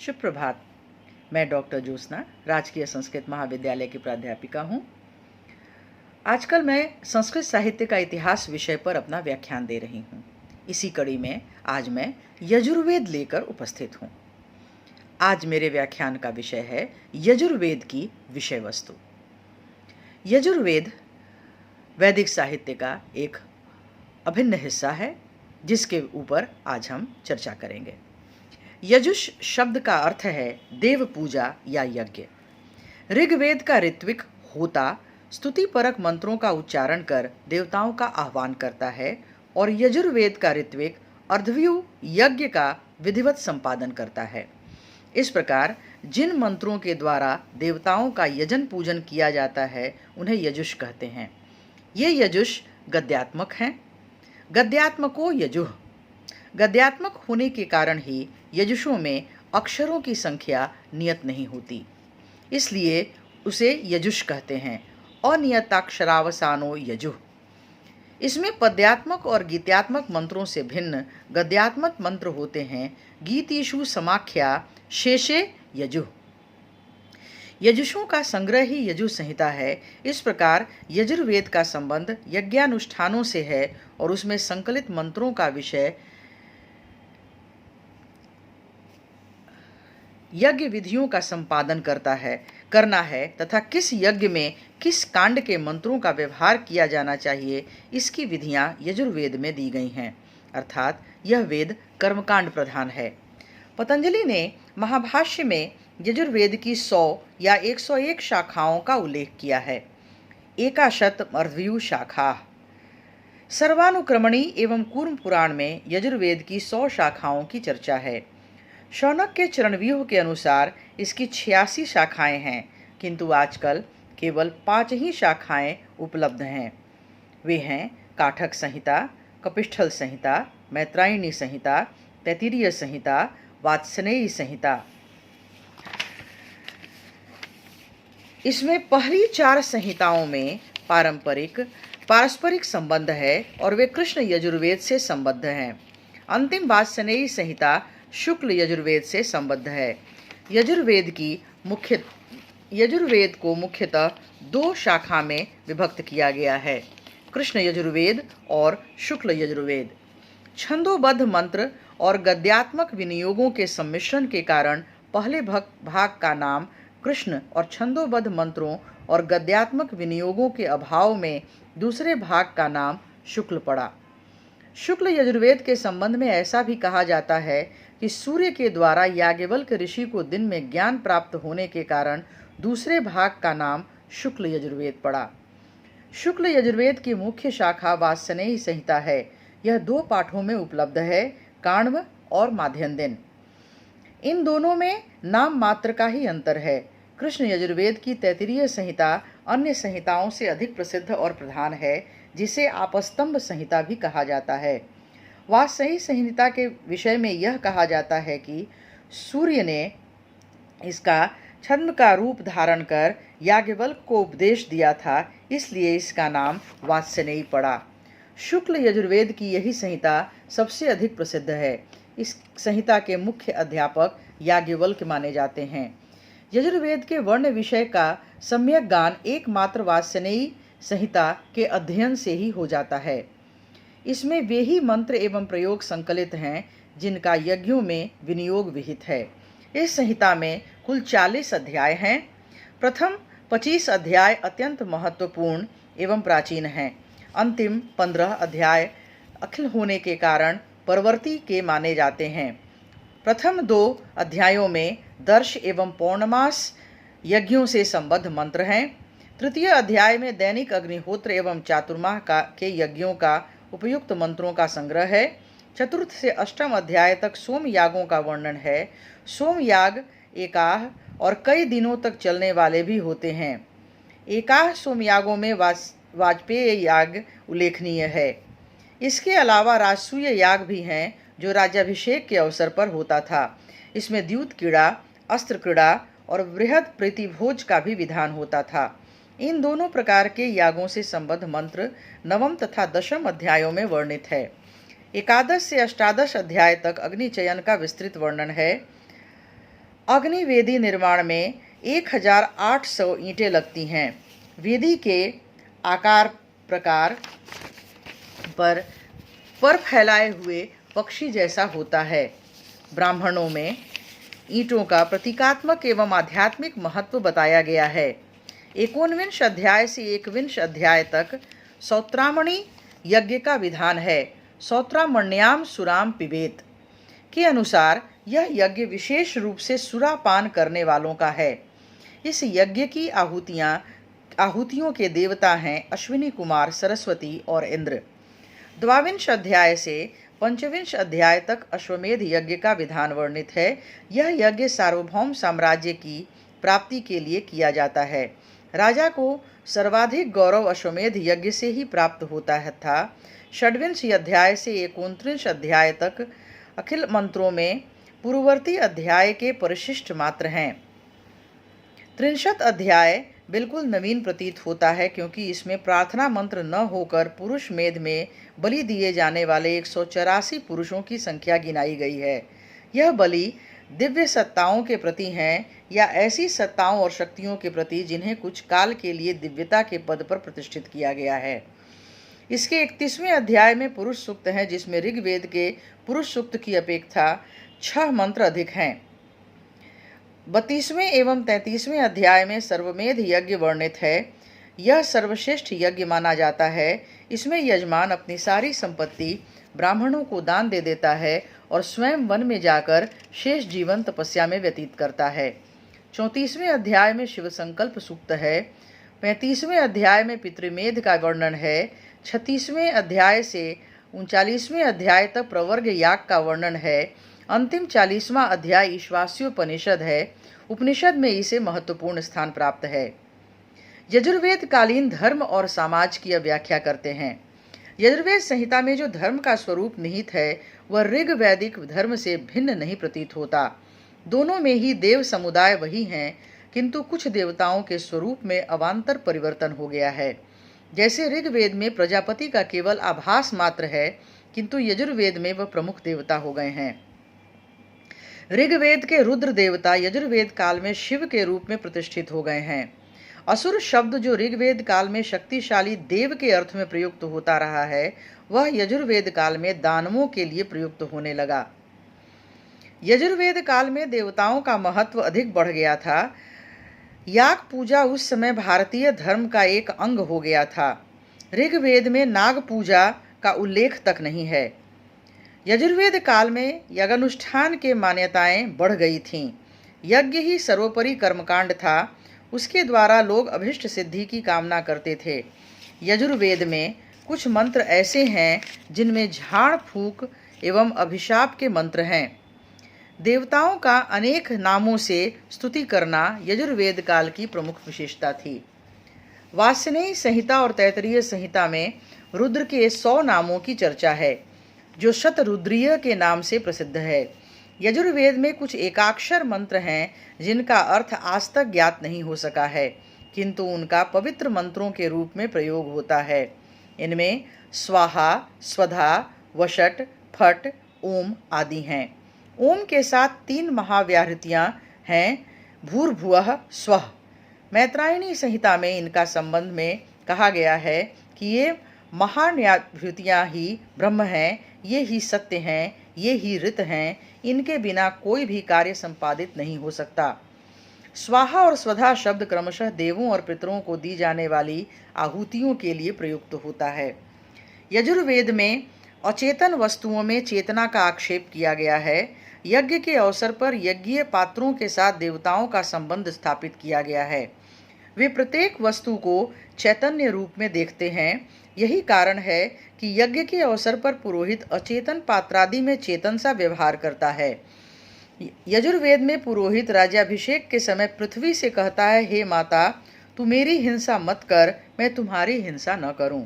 शुभ प्रभात। मैं डॉक्टर ज्योत्सना राजकीय संस्कृत महाविद्यालय की प्राध्यापिका हूँ। आजकल मैं संस्कृत साहित्य का इतिहास विषय पर अपना व्याख्यान दे रही हूँ। इसी कड़ी में आज मैं यजुर्वेद लेकर उपस्थित हूँ। आज मेरे व्याख्यान का विषय है यजुर्वेद की विषय वस्तु। यजुर्वेद वैदिक साहित्य का एक अभिन्न हिस्सा है जिसके ऊपर आज हम चर्चा करेंगे। यजुष शब्द का अर्थ है देव पूजा या यज्ञ। ऋग्वेद का ऋत्विक होता स्तुति परक मंत्रों का उच्चारण कर देवताओं का आह्वान करता है और यजुर्वेद का ऋत्विक अर्धव्यू यज्ञ का विधिवत संपादन करता है। इस प्रकार जिन मंत्रों के द्वारा देवताओं का यजन पूजन किया जाता है उन्हें यजुष कहते हैं। ये यजुष गद्यात्मक हैं। गद्यात्मको यजुः। गद्यात्मक होने के कारण ही यजुषों में अक्षरों की संख्या नियत नहीं होती, इसलिए उसे यजुष कहते हैं। अनियताक्षरावसानो यजुः। इसमें पद्यात्मक और गीत्यात्मक मंत्रों से भिन्न गद्यात्मक मंत्र होते हैं। गीतीषु समाख्या शेषे यजुः। यजुषों का संग्रह ही यजु संहिता है। इस प्रकार यजुर्वेद का संबंध यज्ञानुष्ठानों से है और उसमें संकलित मंत्रों का विषय यज्ञ विधियों का संपादन करना है तथा किस यज्ञ में किस कांड के मंत्रों का व्यवहार किया जाना चाहिए इसकी विधियां यजुर्वेद में दी गई हैं। अर्थात यह वेद कर्मकांड प्रधान है। पतंजलि ने महाभाष्य में यजुर्वेद की 100 या 101 शाखाओं का उल्लेख किया है। एकाशत अर्धव्यू शाखा। सर्वानुक्रमणी एवं कूर्म पुराण में यजुर्वेद की 100 शाखाओं की चर्चा है। शौनक के चरणव्यूह के अनुसार इसकी 86 शाखाएं हैं, किंतु आजकल केवल 5 ही शाखाएं उपलब्ध हैं। वे हैं काठक संहिता, कपिष्ठल संहिता, मैत्रायणी संहिता, तैत्तिरीय संहिता, वात्स्यनेयी संहिता। इसमें पहली 4 संहिताओं में पारस्परिक संबंध है और वे कृष्ण यजुर्वेद से संबद्ध हैं। अंतिम वात्स्यनेयी संहिता शुक्ल यजुर्वेद से संबद्ध है। यजुर्वेद को मुख्यतः 2 शाखा में विभक्त किया गया है, कृष्ण यजुर्वेद और शुक्ल यजुर्वेद। छंदोबद्ध मंत्र और गद्यात्मक विनियोगों के सम्मिश्रण के कारण पहले भाग का नाम कृष्ण और छंदोबद्ध मंत्रों और गद्यात्मक विनियोगों के अभाव में दूसरे भाग का नाम शुक्ल पड़ा। शुक्ल यजुर्वेद के संबंध में ऐसा भी कहा जाता है कि सूर्य के द्वारा याज्ञवल्क्य ऋषि को दिन में ज्ञान प्राप्त होने के कारण दूसरे भाग का नाम शुक्ल यजुर्वेद पड़ा। शुक्ल यजुर्वेद की मुख्य शाखा वात्स्यनेयी संहिता है। यह 2 पाठों में उपलब्ध है, काण्व और माध्यन्दिन। इन दोनों में नाम मात्र का ही अंतर है। कृष्ण यजुर्वेद की तैत्तिरीय संहिता अन्य संहिताओं से अधिक प्रसिद्ध और प्रधान है, जिसे आपस्तंभ संहिता भी कहा जाता है। वात्स्यनेयी संहिता के विषय में यह कहा जाता है कि सूर्य ने इसका छंद का रूप धारण कर याज्ञवल्क्य को उपदेश दिया था, इसलिए इसका नाम वात्स्यनेयी पड़ा। शुक्ल यजुर्वेद की यही संहिता सबसे अधिक प्रसिद्ध है। इस संहिता के मुख्य अध्यापक याज्ञवल्क्य माने जाते हैं। यजुर्वेद के वर्ण विषय का सम्यक ज्ञान एकमात्र वात्स्यनेयी संहिता के अध्ययन से ही हो जाता है। इसमें वे ही मंत्र एवं प्रयोग संकलित हैं जिनका यज्ञों में विनियोग विहित है। इस संहिता में कुल 40 अध्याय हैं। प्रथम 25 अध्याय अत्यंत महत्वपूर्ण एवं प्राचीन हैं। अंतिम 15 अध्याय अखिल होने के कारण परवर्ती के माने जाते हैं। प्रथम 2 अध्यायों में दर्श एवं पौर्णमास यज्ञों से संबद्ध मंत्र हैं। तृतीय अध्याय में दैनिक अग्निहोत्र एवं चातुर्माह के यज्ञों का उपयुक्त मंत्रों का संग्रह है। चतुर्थ से अष्टम अध्याय तक सोम यागों का वर्णन है। सोम याग एकाह और कई दिनों तक चलने वाले भी होते हैं। एकाह सोम यागों में वाजपेय याग उल्लेखनीय है। इसके अलावा राजसूय याग भी हैं जो राज्याभिषेक के अवसर पर होता था। इसमें द्यूत क्रीड़ा, अस्त्र क्रीड़ा और बृहद प्रीतिभोज का भी विधान होता था। इन दोनों प्रकार के यागों से संबद्ध मंत्र 9वें तथा 10वें अध्यायों में वर्णित है। 11 से 18 अध्याय तक अग्नि चयन का विस्तृत वर्णन है। अग्निवेदी निर्माण में 1800 ईंटें लगती हैं। वेदी के आकार प्रकार पर फैलाए हुए पक्षी जैसा होता है। ब्राह्मणों में ईंटों का प्रतीकात्मक एवं आध्यात्मिक महत्व बताया गया है। 19 अध्याय से 21 अध्याय तक सौत्रामणि यज्ञ का विधान है। सौत्रामण्याम सुराम पिबेत के अनुसार यह यज्ञ विशेष रूप से सुरापान करने वालों का है। इस यज्ञ की आहुतियों के देवता हैं अश्विनी कुमार, सरस्वती और इंद्र। 22 अध्याय से 25 अध्याय तक अश्वमेध यज्ञ का विधान वर्णित है। यह यज्ञ सार्वभौम साम्राज्य की प्राप्ति के लिए किया जाता है। राजा को सर्वाधिक गौरव अश्वमेध यज्ञ से ही प्राप्त होता था। 26 अध्याय से 29 अध्याय तक अखिल मंत्रों में पूर्ववर्ती अध्याय के परिशिष्ट मात्र हैं। 63 अध्याय बिल्कुल नवीन प्रतीत होता है, क्योंकि इसमें प्रार्थना मंत्र न होकर पुरुष मेध में बलि दिए जाने वाले 184 पुरुषों की संख्या गिनाई गई है। यह बलि दिव्य सत्ताओं के प्रति हैं या ऐसी सत्ताओं और शक्तियों के प्रति जिन्हें कुछ काल के लिए दिव्यता के पद पर प्रतिष्ठित किया गया है। इसके 31वें अध्याय में पुरुष सूक्त है, जिसमें ऋग्वेद के पुरुष सूक्त की अपेक्षा 6 मंत्र अधिक हैं। 32वें एवं 33वें अध्याय में सर्वमेध यज्ञ वर्णित है। यह सर्वश्रेष्ठ यज्ञ माना जाता है। इसमें यजमान अपनी सारी संपत्ति ब्राह्मणों को दान दे देता है और स्वयं वन में जाकर शेष जीवन तपस्या में व्यतीत करता है। 34वें अध्याय में शिव संकल्प सूक्त है। 35वें अध्याय में पितृमेध का वर्णन है। 36वें अध्याय से 39वें अध्याय तक प्रवर्ग याग का वर्णन है। अंतिम 40वां अध्याय ईश्वास्योपनिषद है। उपनिषद में इसे महत्वपूर्ण स्थान प्राप्त है। यजुर्वेद कालीन धर्म और समाज की व्याख्या करते हैं। यजुर्वेद संहिता में जो धर्म का स्वरूप निहित है वह ऋग्वैदिक धर्म से भिन्न नहीं प्रतीत होता। दोनों में ही देव समुदाय वही हैं, किंतु कुछ देवताओं के स्वरूप में अवान्तर परिवर्तन हो गया है। जैसे ऋग्वेद में प्रजापति का केवल आभास मात्र है, किंतु यजुर्वेद में वह प्रमुख देवता हो गए हैं। ऋग्वेद के रुद्र देवता यजुर्वेद काल में शिव के रूप में प्रतिष्ठित हो गए हैं। असुर शब्द जो ऋग्वेद काल में शक्तिशाली देव के अर्थ में प्रयुक्त होता रहा है, वह यजुर्वेद काल में दानवों के लिए प्रयुक्त होने लगा। यजुर्वेद काल में देवताओं का महत्व अधिक बढ़ गया था। याग पूजा उस समय भारतीय धर्म का एक अंग हो गया था। ऋग्वेद में नाग पूजा का उल्लेख तक नहीं है। यजुर्वेद काल में यज्ञानुष्ठान के मान्यताएं बढ़ गई थीं। यज्ञ ही सर्वोपरि कर्मकांड था। उसके द्वारा लोग अभिष्ट सिद्धि की कामना करते थे। यजुर्वेद में कुछ मंत्र ऐसे हैं जिनमें झाड़ फूंक एवं अभिशाप के मंत्र हैं। देवताओं का अनेक नामों से स्तुति करना यजुर्वेद काल की प्रमुख विशेषता थी। वासनेयी संहिता और तैतरीय संहिता में रुद्र के 100 नामों की चर्चा है, जो शतरुद्रीय के नाम से प्रसिद्ध है। यजुर्वेद में कुछ एकाक्षर मंत्र हैं जिनका अर्थ आज तक ज्ञात नहीं हो सका है, किंतु उनका पवित्र मंत्रों के रूप में प्रयोग होता है। इनमें स्वाहा, स्वधा, वषट, फट, ओम आदि हैं। ओम के साथ 3 महाव्याहृतियाँ हैं, भूर्भुवः स्वः। मैत्रायणी संहिता में इनका संबंध में कहा गया है कि ये महाव्याहृतियाँ ही ब्रह्म हैं, ये ही सत्य हैं, ये ही ऋत हैं, इनके बिना कोई भी कार्य संपादित नहीं हो सकता। स्वाहा और स्वधा शब्द क्रमशः देवों और पितरों को दी जाने वाली आहुतियों के लिए प्रयुक्त होता है। यजुर्वेद में अचेतन वस्तुओं में चेतना का आक्षेप किया गया है। यज्ञ के अवसर पर यज्ञीय पात्रों के साथ देवताओं का संबंध स्थापित किया गया है। वे प्रत्येक वस्तु को चैतन्य रूप में देखते हैं। यही कारण है कि यज्ञ के अवसर पर पुरोहित अचेतन पात्रादि में चेतन सा व्यवहार करता है। यजुर्वेद में पुरोहित राज्याभिषेक के समय पृथ्वी से कहता है, हे माता, तू मेरी हिंसा मत कर, मैं तुम्हारी हिंसा न करूं।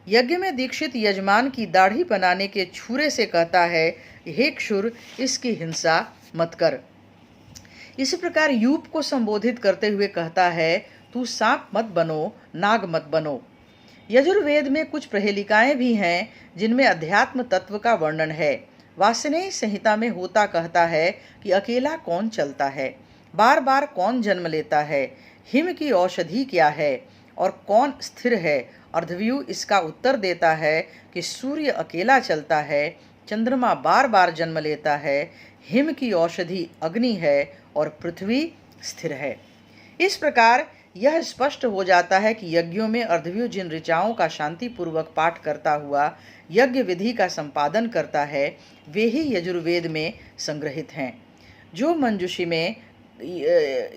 यज्ञ में दीक्षित यजमान की दाढ़ी बनाने के छुरे से कहता है, हे क्षुर, इसकी हिंसा मत कर। इसी प्रकार यूप को संबोधित करते हुए कहता है, तू सांप मत बनो, नाग मत बनो। यजुर्वेद में कुछ प्रहेलिकाएं भी हैं जिनमें अध्यात्म तत्व का वर्णन है। वासनेय संहिता में होता कहता है कि अकेला कौन चलता है, बार बार कौन जन्म लेता है, हिम की औषधि क्या है और कौन स्थिर है। अर्धव्यू इसका उत्तर देता है कि सूर्य अकेला चलता है, चंद्रमा बार बार जन्म लेता है, हिम की औषधि अग्नि है और पृथ्वी स्थिर है। इस प्रकार यह स्पष्ट हो जाता है कि यज्ञों में अर्धव्यू जिन ऋचाओं का शांतिपूर्वक पाठ करता हुआ यज्ञ विधि का संपादन करता है वे ही यजुर्वेद में संग्रहित हैं, जो मंजूषी में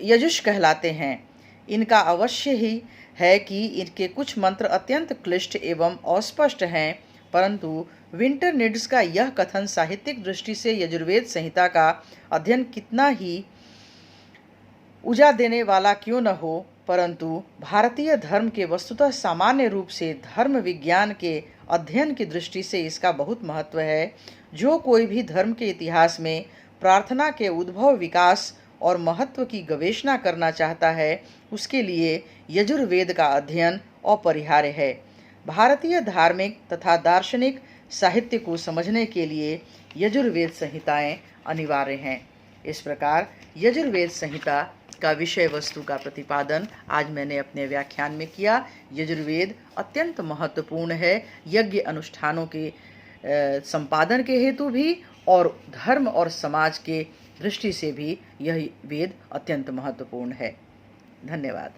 यजुष कहलाते हैं। इनका अवश्य ही है कि इनके कुछ मंत्र अत्यंत क्लिष्ट एवं अस्पष्ट हैं, परंतु विंटरनिड्स का यह कथन साहित्यिक दृष्टि से यजुर्वेद संहिता का अध्ययन कितना ही ऊर्जा देने वाला क्यों न हो, परंतु भारतीय धर्म के वस्तुतः सामान्य रूप से धर्म विज्ञान के अध्ययन की दृष्टि से इसका बहुत महत्व है। जो कोई भी धर्म के इतिहास में प्रार्थना के उद्भव, विकास और महत्व की गवेषणा करना चाहता है, उसके लिए यजुर्वेद का अध्ययन अपरिहार्य है। भारतीय धार्मिक तथा दार्शनिक साहित्य को समझने के लिए यजुर्वेद संहिताएं अनिवार्य हैं। इस प्रकार यजुर्वेद संहिता का विषय वस्तु का प्रतिपादन आज मैंने अपने व्याख्यान में किया। यजुर्वेद अत्यंत महत्वपूर्ण है यज्ञ अनुष्ठानों के संपादन के हेतु भी और धर्म और समाज के दृष्टि से भी यह वेद अत्यंत महत्वपूर्ण है। धन्यवाद।